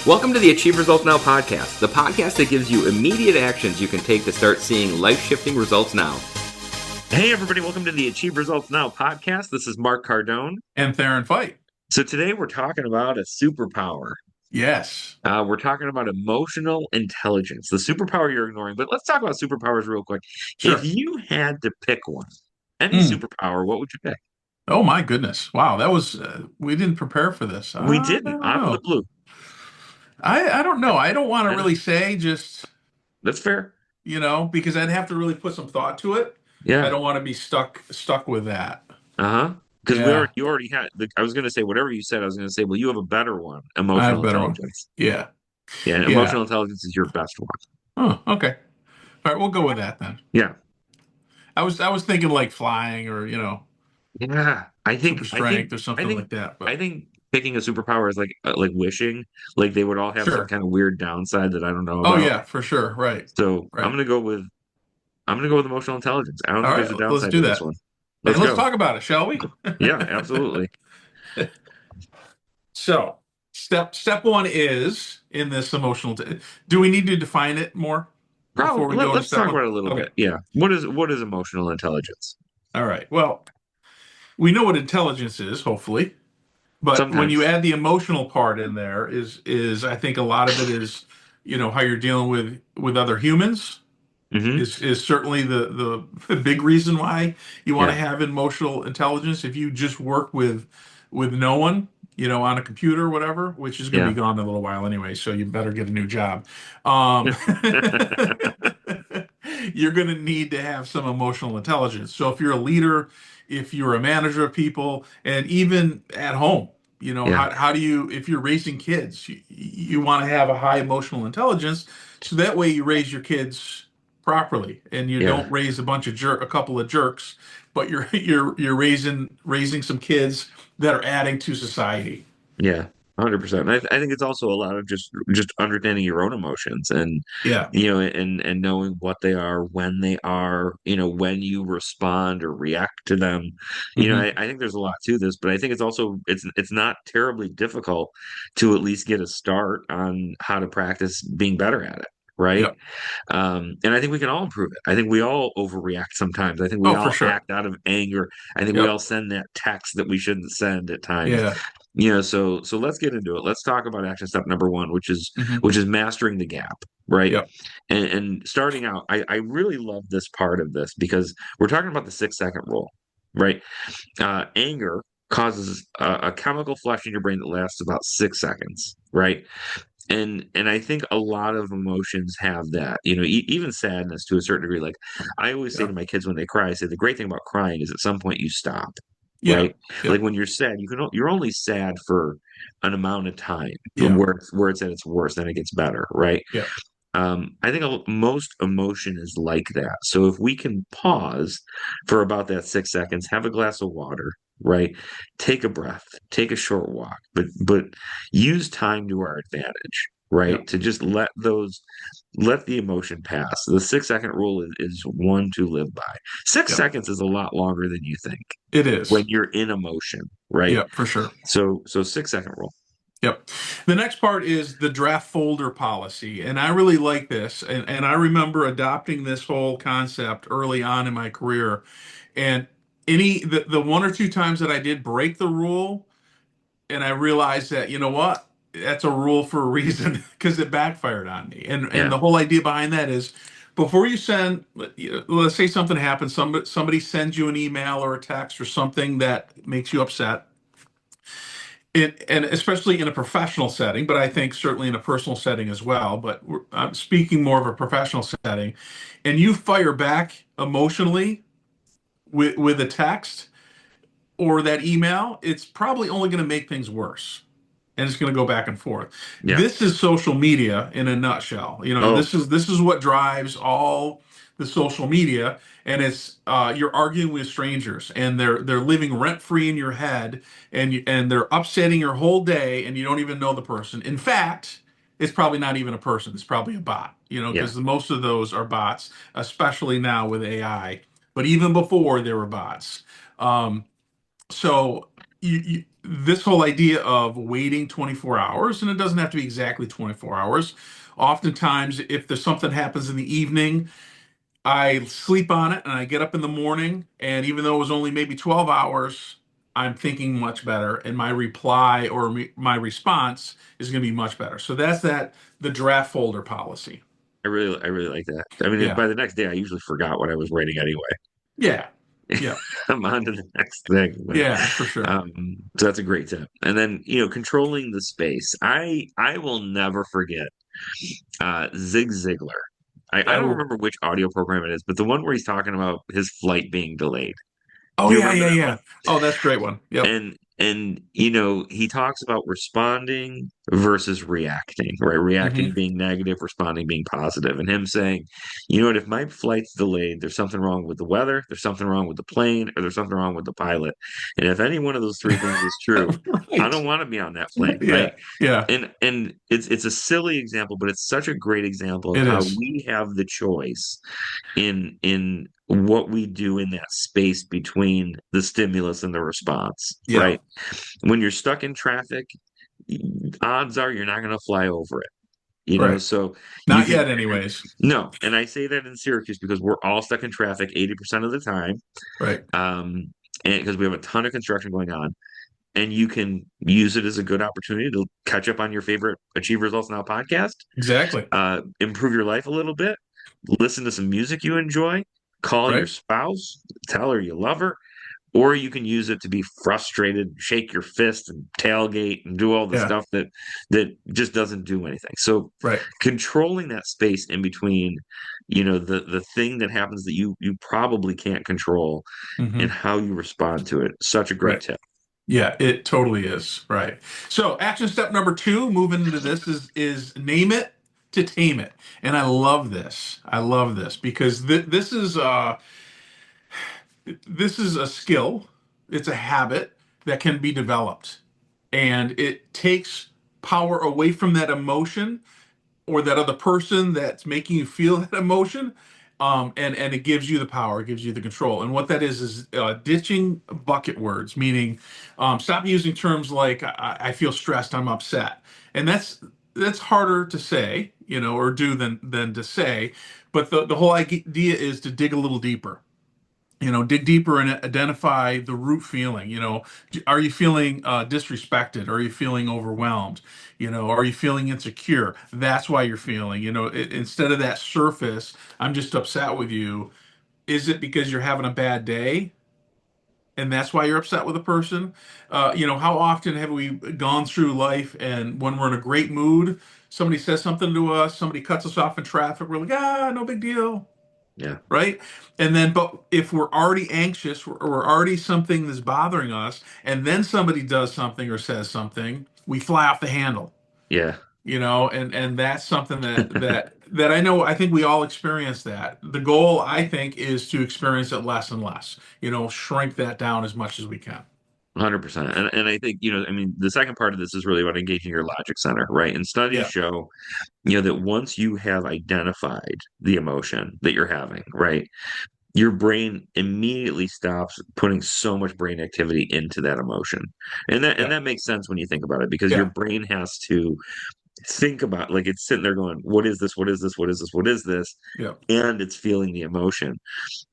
Welcome to the Achieve Results Now podcast, the podcast that gives you immediate actions you can take to start seeing life-shifting results now. Hey, everybody. Welcome to the Achieve Results Now podcast. This is Mark Cardone. And Theron Fight. So today we're talking about a superpower. Yes. We're talking about emotional intelligence, the superpower you're ignoring. But let's talk about superpowers real quick. Sure. If you had to pick one, any superpower, what would you pick? Oh, my goodness. Wow. That was, we didn't prepare for this. We I didn't. don't Out of the know. blue. I don't know. I don't want to really say just, That's fair. because I'd have to really put some thought to it. Yeah. I don't want to be stuck with that. Uh-huh. Because Yeah. you already had, I was going to say, whatever you said, I was going to say, well, you have a better one, I have emotional a better one. intelligence. Yeah. Yeah, emotional intelligence is your best one. Oh, okay. All right, we'll go with that then. Yeah. I was thinking like flying or, Yeah. super strength or something like that. But I think picking a superpower is like wishing. Like they would all have some kind of weird downside that I don't know Oh, about. yeah, for sure. Right. So Right. I'm gonna go with emotional intelligence. I don't All think right, there's a let's downside do to this that. one. Let's Let's go. talk about it, shall we? Yeah, absolutely. So, step one is in this emotional. Do we need to define it more before we go into Let's step talk one? about it a little bit. Yeah. What is emotional intelligence? All right. Well, we know what intelligence is, hopefully, but when you Sometimes. add the emotional part in there, is I think a lot of it is, how you're dealing with other humans. Mm-hmm. Is certainly the big reason why you want to Yeah. have emotional intelligence. If you just work with no one, on a computer or whatever, which is going to Yeah. be gone in a little while anyway, so you better get a new job. You're going to need to have some emotional intelligence. So if you're a leader, if you're a manager of people, and even at home, Yeah. how do you, if you're raising kids, you want to have a high emotional intelligence, so that way you raise your kids properly and you Yeah. don't raise a couple of jerks, but you're raising some kids that are adding to society. Yeah, 100%. I think it's also a lot of just understanding your own emotions and Yeah. and knowing what they are, when they are, when you respond or react to them. Hmm. I think there's a lot to this, but I think it's not terribly difficult to at least get a start on how to practice being better at it. Right. Yep. And I think we can all improve it. I think we all overreact sometimes. I think we Oh, for all sure. act out of anger. I think we Yep. all send that text that we shouldn't send at times. Yeah. So let's get into it. Let's talk about action step number one, Hmm. which is mastering the gap, right? Yep. And starting out, I really love this part of this because we're talking about the 6 second rule, right? Anger causes a chemical flush in your brain that lasts about 6 seconds, right? And I think a lot of emotions have that, even sadness to a certain degree. Like I always say Yeah. to my kids when they cry, I say the great thing about crying is at some point you stop, Yeah. right? Like Yep. when you're sad, you're only sad for an amount of time Yeah. where it's at its worst, then it gets better, right? Yep. I think most emotion is like that. So if we can pause for about that 6 seconds, have a glass of water, right? Take a breath, take a short walk, but use time to our advantage, right? Yep. To just let the emotion pass. The 6 second rule is one to live by. Six Yep. seconds is a lot longer than you think It when is. you're in emotion, right? Yep, for sure. So 6 second rule. Yep. The next part is the draft folder policy. And I really like this. And I remember adopting this whole concept early on in my career. And the one or two times that I did break the rule, and I realized that, you know what? That's a rule for a reason because it backfired on me. And Yeah, the whole idea behind that is before you send, let's say something happens, somebody sends you an email or a text or something that makes you upset, and especially in a professional setting, but I think certainly in a personal setting as well. But I'm speaking more of a professional setting, and you fire back emotionally with a text or that email, it's probably only going to make things worse, and it's going to go back and forth. yeah. This is social media in a nutshell. Oh, This is what drives all the social media, and it's you're arguing with strangers, and they're living rent free in your head, and they're upsetting your whole day, and you don't even know the person. In fact, it's probably not even a person; it's probably a bot. yeah, Because most of those are bots, especially now with AI. But even before, there were bots. Um, so this whole idea of waiting 24 hours, and it doesn't have to be exactly 24 hours. Oftentimes, if there's something happens in the evening, I sleep on it and I get up in the morning, and even though it was only maybe 12 hours, I'm thinking much better, and my reply or my response is going to be much better. So that's the draft folder policy. I really like that. I mean, Yeah. by the next day, I usually forgot what I was writing anyway. Yeah. Yeah. I'm on to the next thing. But, Yeah, for sure. so that's a great tip. And then, controlling the space. I will never forget Zig Ziglar. I don't Oh, remember which audio program it is, but the one where he's talking about his flight being delayed. oh Do you yeah, remember yeah, that yeah. one? Oh, that's a great one. Yep. And he talks about responding versus reacting, right? Reacting Hmm. being negative, responding being positive, and him saying, if my flight's delayed, there's something wrong with the weather, there's something wrong with the plane, or there's something wrong with the pilot. And if any one of those three things is true, I Right. don't want to be on that plane, right? Yeah. Yeah. And it's a silly example, but it's such a great example of It how is. we have the choice in what we do in that space between the stimulus and the response, Yeah. right? When you're stuck in traffic, odds are you're not going to fly over it, Right. so you Not can. yet, anyways. No, and I say that in Syracuse because we're all stuck in traffic 80% of the time, Right. um, and because we have a ton of construction going on, and you can use it as a good opportunity to catch up on your favorite Achieve Results Now podcast, Exactly. improve your life a little bit, listen to some music you enjoy, call your Right. spouse, tell her you love her, or you can use it to be frustrated, shake your fist and tailgate and do all the Yeah. stuff that just doesn't do anything. So Right. controlling that space in between, the thing that happens that you probably can't control and Hmm. how you respond to it. Such a great Right. tip. Yeah, it totally is. Right. So action step number two, moving into this is name it to tame it. And I love this. I love this because this is a skill. It's a habit that can be developed. And it takes power away from that emotion or that other person that's making you feel that emotion. And it gives you the power, it gives you the control. And what that is ditching bucket words, meaning stop using terms like I feel stressed, I'm upset. And that's harder to say, or do than to say. But the whole idea is to dig a little deeper, dig deeper and identify the root feeling. Are you feeling disrespected? Are you feeling overwhelmed? Are you feeling insecure? That's why you're feeling, instead of that surface, I'm just upset with you. Is it because you're having a bad day? And that's why you're upset with a person. How often have we gone through life and when we're in a great mood, somebody says something to us, somebody cuts us off in traffic, we're like, no big deal, Yeah. right? And then, but if we're already anxious or we're already something that's bothering us, and then somebody does something or says something, we fly off the handle, Yeah. and that's something that I know. I think we all experience that. The goal, I think, is to experience it less and less. Shrink that down as much as we can. 100%. And I think, I mean, the second part of this is really about engaging your logic center, right? And studies Yeah, show, that once you have identified the emotion that you're having, right, your brain immediately stops putting so much brain activity into that emotion. And yeah, that makes sense when you think about it because your yeah, brain has to think about, like, it's sitting there going, what is this? What is this? What is this? What is this? yeah. And it's feeling the emotion.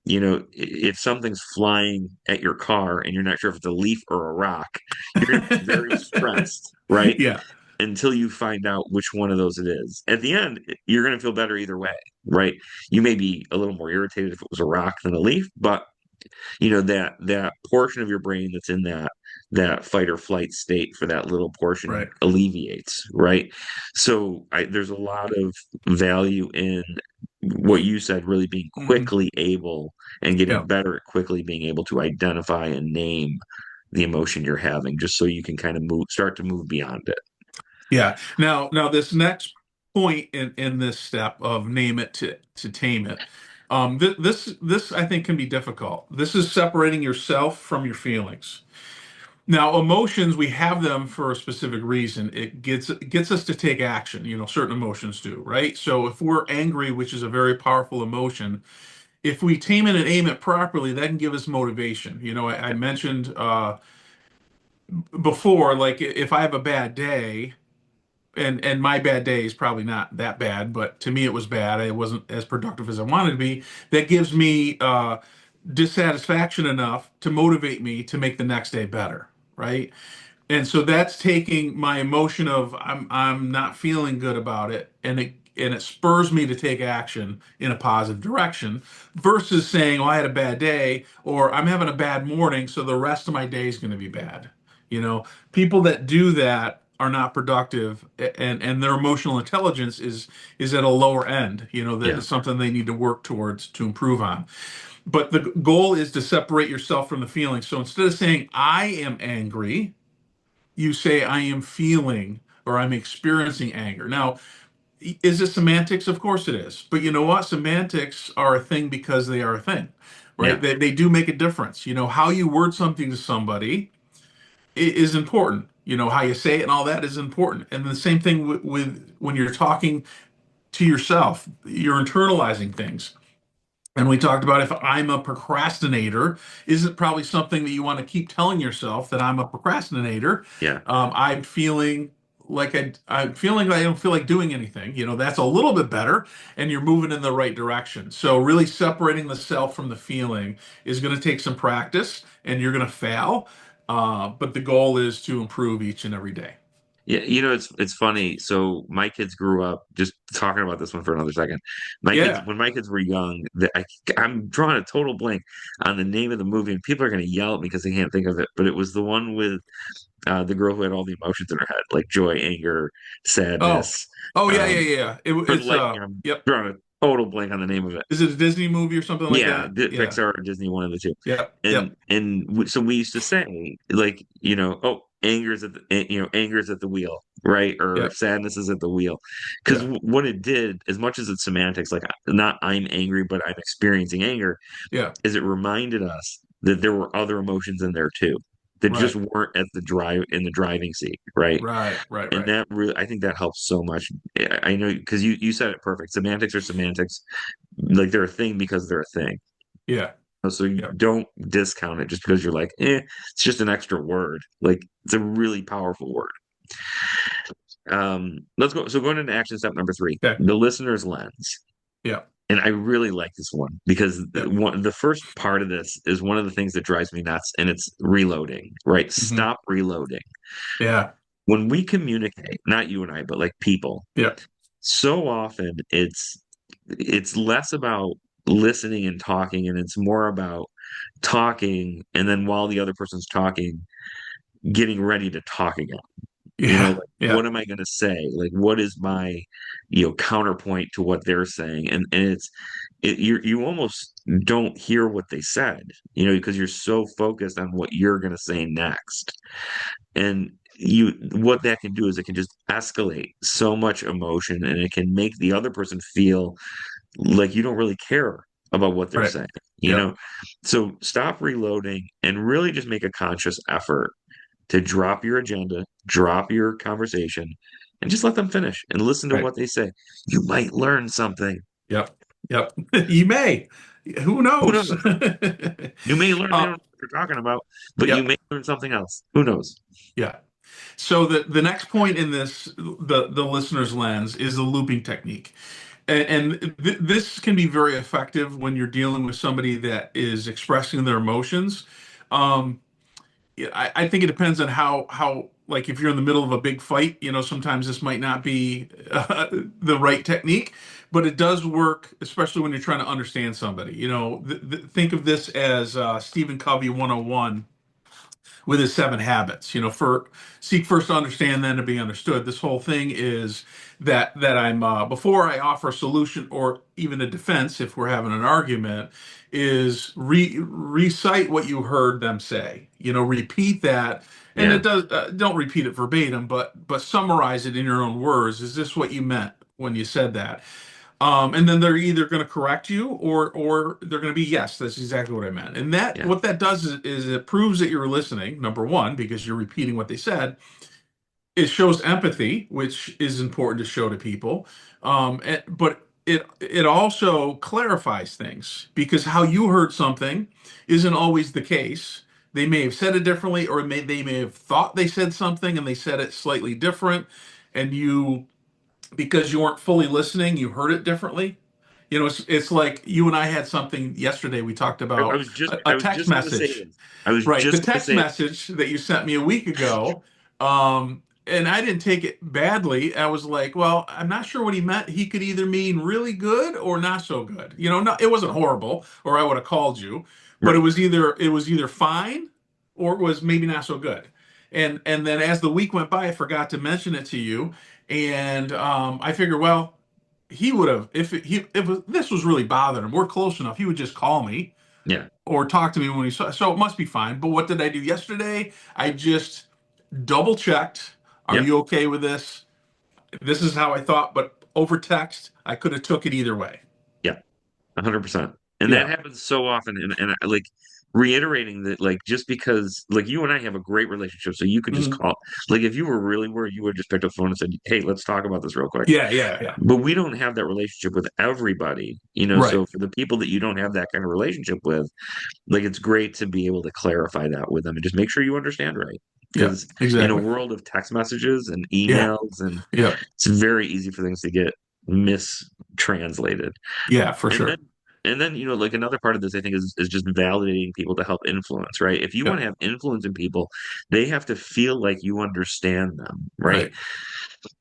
If something's flying at your car and you're not sure if it's a leaf or a rock, you're going to be very stressed, right? Yeah, Until you find out which one of those it is. At the end, you're going to feel better either way, right? You may be a little more irritated if it was a rock than a leaf, but that portion of your brain that's in that fight or flight state for that little portion right. alleviates, right? So there's a lot of value in what you said, really being Hmm. quickly able and getting Yeah, better at quickly being able to identify and name the emotion you're having, just so you can kind of start to move beyond it. yeah. Now this next point in this step of name it to tame it, this I think can be difficult. This is separating yourself from your feelings. Now, emotions, we have them for a specific reason. It gets us to take action. Certain emotions do, right? So if we're angry, which is a very powerful emotion, if we tame it and aim it properly, that can give us motivation. I mentioned before, like if I have a bad day, and my bad day is probably not that bad, but to me it was bad. I wasn't as productive as I wanted to be. That gives me dissatisfaction enough to motivate me to make the next day better, right? And so that's taking my emotion of I'm not feeling good about it, and it spurs me to take action in a positive direction versus saying, "Oh, I had a bad day," or "I'm having a bad morning, so the rest of my day is going to be bad." You know, people that do that are not productive, and their emotional intelligence is at a lower end. You know, that Yeah. is something they need to work towards to improve on. But the goal is to separate yourself from the feeling. So instead of saying I am angry, you say I am feeling or I'm experiencing anger. Now, is it semantics? Of course it is. But you know what? Semantics are a thing because they are a thing, right? Yeah. They do make a difference. You know, how you word something to somebody is important. You know, how you say it and all that is important. And the same thing with when you're talking to yourself, you're internalizing things. And we talked about if I'm a procrastinator, is it probably something that you want to keep telling yourself that I'm a procrastinator? Yeah. I'm feeling like I'm feeling like I don't feel like doing anything. You know, that's a little bit better, and you're moving in the right direction. So really separating the self from the feeling is going to take some practice, and you're going to fail. But the goal is to improve each and every day. Yeah, it's funny. So my kids grew up just talking about this one for another second. My kids, Yeah, when my kids were young, I'm drawing a total blank on the name of the movie, and people are going to yell at me because they can't think of it. But it was the one with the girl who had all the emotions in her head, like joy, anger, Oh, sadness. oh yeah, yeah, Um, yeah. for the It's life of me, I'm yep. drawing a total blank on the name of it. Is it a Disney movie or something like Yeah, that? Yeah. Pixar or Disney, one of the two. Yep. And Yep. so we used to say, like, oh, anger is at the wheel, right? Or Yep. sadness is at the wheel. Because Yeah. what it did, as much as it's semantics, like not I'm angry, but I'm experiencing anger, Yeah. is it reminded us that there were other emotions in there too, that just Right. weren't at the drive in the driving seat, right? Right. Right. And Right. that really, I think that helps so much. I know because you said it perfect. Semantics are semantics, like they're a thing because they're a thing. Yeah. So you Yep. don't discount it just because you're like, it's just an extra word. Like it's a really powerful word. Let's go. So going into action step number three, Okay. the listener's lens. Yeah. And I really like this one because Yep. the first part of this is one of the things that drives me nuts, and it's reloading, right? Hmm. Stop reloading. Yeah. When we communicate, not you and I, but like people, Yep. so often it's less about listening and talking, and it's more about talking, and then while the other person's talking, getting ready to talk again. Yeah. Like Yeah. what am I going to say? Like what is my, counterpoint to what they're saying? And you almost don't hear what they said, because you're so focused on what you're going to say next. And what that can do is it can just escalate so much emotion, and it can make the other person feel like you don't really care about what they're Right. saying, you Yep. know? So stop reloading and really just make a conscious effort to drop your agenda, drop your conversation, and just let them finish and listen to Right. what they say. You might learn something. Yep. Yep. You may. Who Who knows? knows? You may learn they uh, don't know what you're talking about, but you yep. may learn something else. Who knows? Yeah. So the next point in this the listener's lens is the looping technique. And this can be very effective when you're dealing with somebody that is expressing their emotions. Um, yeah, I think it depends on how like if you're in the middle of a big fight, you know, sometimes this might not be the right technique, but it does work, especially when you're trying to understand somebody. You know, think of this as Stephen Covey 101 with his seven habits. You know, for seek first to understand, then to be understood. This whole thing is that I'm before I offer a solution or even a defense, if we're having an argument, is recite what you heard them say. You know, repeat that. And Yeah, it does. Don't repeat it verbatim, but summarize it in your own words. Is this what you meant when you said that? And then they're either going to correct you or they're going to be yes, that's exactly what I meant. And that yeah, what that does is it proves that you're listening, number one, because you're repeating what they said. It shows empathy, which is important to show to people. But it also clarifies things because how you heard something isn't always the case. they may have said it differently, or they may have thought they said something and they said it slightly different, and you, because you weren't fully listening, you heard it differently. It's like you and I had something yesterday. We talked I about was just a I was text just gonna say message. this. I was Right. The just gonna text say it. message that you sent me a week ago, and I didn't take it badly. I was like, well, I'm not sure what he meant. He could either mean really good or not so good. No, it wasn't horrible, or I would have called you, but Right. it was either fine or it was maybe not so good. And then as the week went by, I forgot to mention it to you, and I figured, well, he would have if this was really bothering him. We're close enough. He would just call me Yeah. or talk to me when he saw. So it must be fine. But what did I do yesterday? I just double checked. Are Yep. you okay with this? This is how I thought, but over text, I could have took it either way. Yeah. 100%. And that Yeah. happens so often. And like reiterating that, like, just because, like, you and I have a great relationship, so you could just Mhm. call. Like, if you were really worried, you would have just picked up the phone and said, "Hey, let's talk about this real quick." Yeah. Yeah. Yeah. But we don't have that relationship with everybody, Right. So for the people that you don't have that kind of relationship with, like, it's great to be able to clarify that with them and just make sure you understand right. Yeah. Because in a Exactly. world of text messages and Yeah. emails, and Yeah. it's very easy for things to get mistranslated. Yeah. For And then sure. like another part of this, I think, is just validating people to help influence, right? If you Yeah. want to have influence in people, they have to feel like you understand them, right? Right.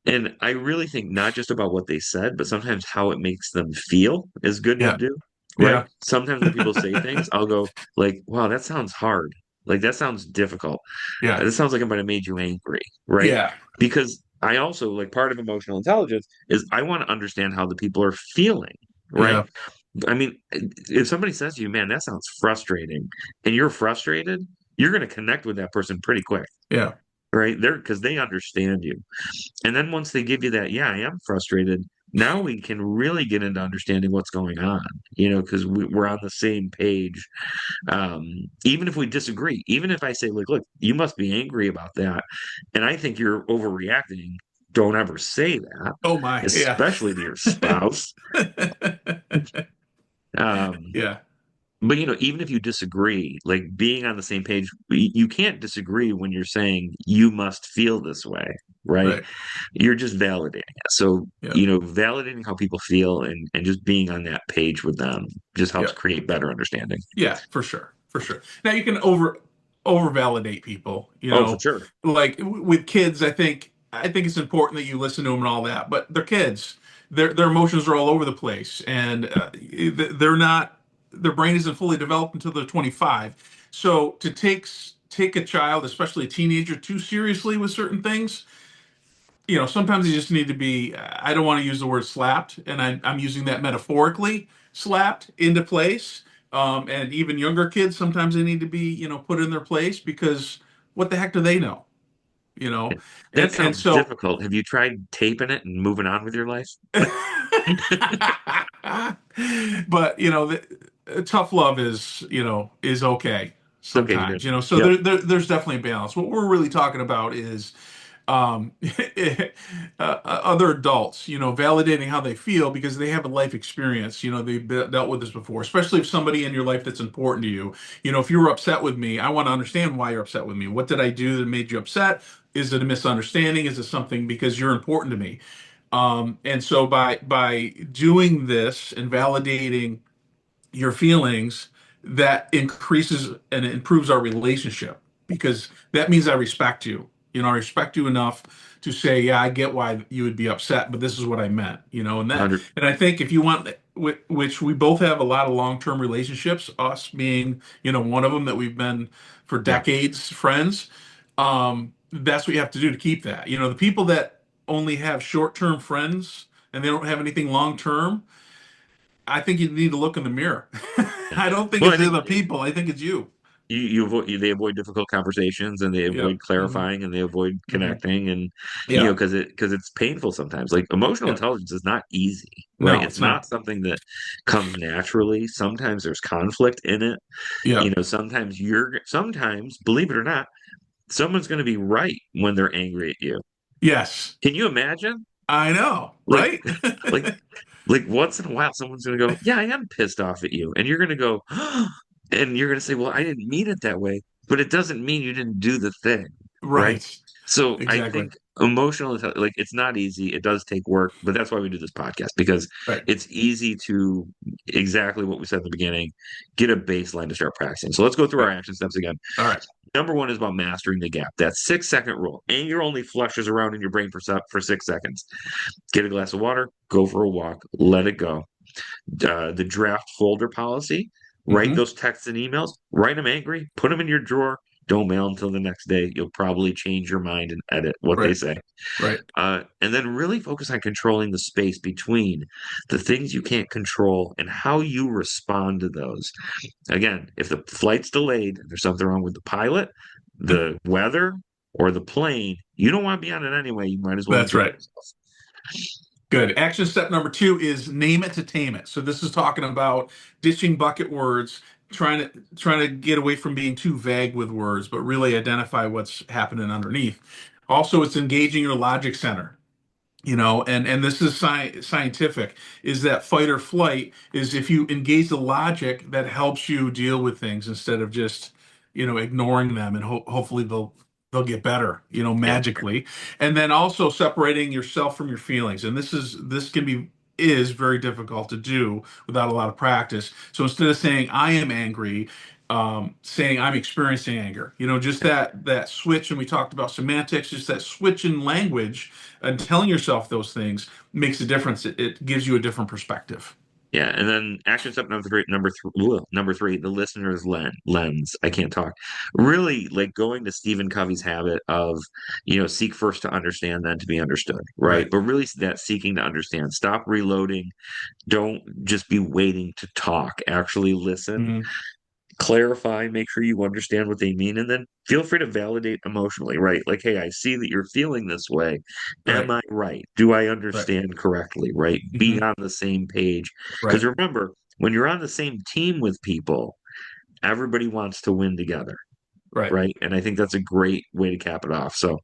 And I really think not just about what they said, but sometimes how it makes them feel is good to Yeah. do, right? Yeah. Sometimes when people say things, I'll go like, wow, that sounds hard. Like that sounds difficult. Yeah. This sounds like it might have made you angry, right? Yeah. Because I also like part of emotional intelligence is I want to understand how the people are feeling, right? Yeah. I mean, if somebody says to you, man, that sounds frustrating, and you're frustrated, you're going to connect with that person pretty quick, Yeah. right? They're because they understand you. And then once they give you that, yeah, I am frustrated. Now we can really get into understanding what's going on, because we're on the same page. Even if we disagree, even if I say, like, look, you must be angry about that, and I think you're overreacting, don't ever say that, Oh my. Yeah. especially to your spouse. Um, Yeah. but even if you disagree, like being on the same page, you can't disagree when you're saying you must feel this way, right? Right. You're just validating it. So, Yeah. validating how people feel and just being on that page with them just helps Yeah. create better understanding. Yeah, for sure, for sure. Now you can over validate people, Oh, for sure. like with kids. I think it's important that you listen to them and all that, but they're kids. Their emotions are all over the place, and they're not. Their brain isn't fully developed until they're 25. So to take a child, especially a teenager, too seriously with certain things, sometimes you just need to be, I don't want to use the word slapped, and I'm using that metaphorically, slapped into place. And even younger kids, sometimes they need to be, put in their place because what the heck do they know? You know, That and sounds so, difficult. Have you tried taping it and moving on with your life? but tough love is okay It's okay to do. sometimes. So Yep. there's definitely a balance. What we're really talking about is um, other adults, validating how they feel because they have a life experience. They've dealt with this before, especially if somebody in your life that's important to you. If you were upset with me, I want to understand why you're upset with me. What did I do that made you upset? Is it a misunderstanding? Is it something because you're important to me? And so by doing this and validating your feelings, that increases and improves our relationship because that means I respect you. I respect you enough to say, yeah, I get why you would be upset, but this is what I meant. And I think if you want, which we both have a lot of long-term relationships, us being, one of them that we've been for Yeah. decades friends. That's what you have to do to keep that. The people that only have short-term friends and they don't have anything long-term, I think you need to look in the mirror. Yeah. I don't think Well, it's I the think other people. I think it's you. they avoid difficult conversations, and they Yeah. avoid Hmm. clarifying, and they avoid Hmm. connecting, and Yeah. because it's painful sometimes. Like emotional Yeah. intelligence is not easy, right? No, It's it's not not. something that comes naturally. Sometimes there's conflict in it. Yeah. Sometimes, believe it or not, someone's going to be right when they're angry at you. Yes. Can you imagine? I know. Like, Right? like, like once in a while, someone's going to go, "Yeah, I am pissed off at you," and you're going to go, and you're going to say, "Well, I didn't mean it that way." but it doesn't mean you didn't do the thing, right? Right. So I Exactly. think like it's not easy. It does take work, but that's why we do this podcast because Right. it's easy to exactly what we said in the beginning, get a baseline to start practicing. So let's go through our Right. action steps again. All right. Number one is about mastering the gap. That 6 second rule. Anger only flushes around in your brain for 6 seconds. Get a glass of water, go for a walk, let it go. The draft folder policy. Write Hmm. those texts and emails. Write them angry. Put them in your drawer. Don't mail until the next day. You'll probably change your mind and edit what they Right. say. Right. And then really focus on controlling the space between the things you can't control and how you respond to those. Again, if the flight's delayed, there's something wrong with the pilot, the weather, or the plane, you don't want to be on it anyway. You might as well That's enjoy right. yourself. Good. Action step number two is name it to tame it. So this is talking about ditching bucket words, trying to get away from being too vague with words, but really identify what's happening underneath. Also, it's engaging your logic center. And this is scientific, is that fight or flight is if you engage the logic that helps you deal with things instead of just ignoring them, and hopefully they'll get better, Yeah. magically. And then also separating yourself from your feelings, and this can be is very difficult to do without a lot of practice. So instead of saying I am angry, saying I'm experiencing anger, just that switch. And we talked about semantics, just that switch in language and telling yourself those things makes a difference. It gives you a different perspective. Yeah, and then action step number three, the listener's lens. I can't talk. Really, like going to Stephen Covey's habit of, seek first to understand, then to be understood, right? Right. But really, that seeking to understand. Stop reloading. Don't just be waiting to talk. Actually, listen, Hmm. clarify, make sure you understand what they mean, and then feel free to validate emotionally, right? Like, hey, I see that you're feeling this way. Am Right. I right? Do I Right. understand correctly, right? Be Hmm. on the same page. Because Right. remember, when you're on the same team with people, everybody wants to win together, Right. right? And I think that's a great way to cap it off. So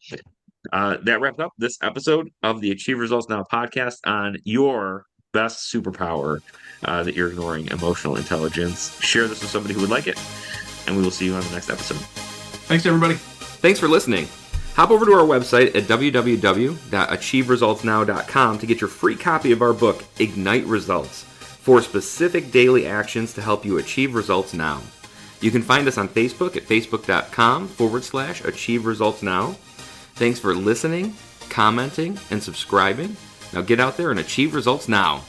that wraps up this episode of the Achieve Results Now podcast on your best superpower that you're ignoring, emotional intelligence. Share this with somebody who would like it, and we will see you on the next episode. Thanks, everybody. Thanks for listening. Hop over to our website at www.achieveresultsnow.com to get your free copy of our book, Ignite Results, 4 specific daily actions to help you achieve results now. You can find us on Facebook at facebook.com/Achieve Results Now. Thanks for listening, commenting, and subscribing. Now get out there and achieve results now.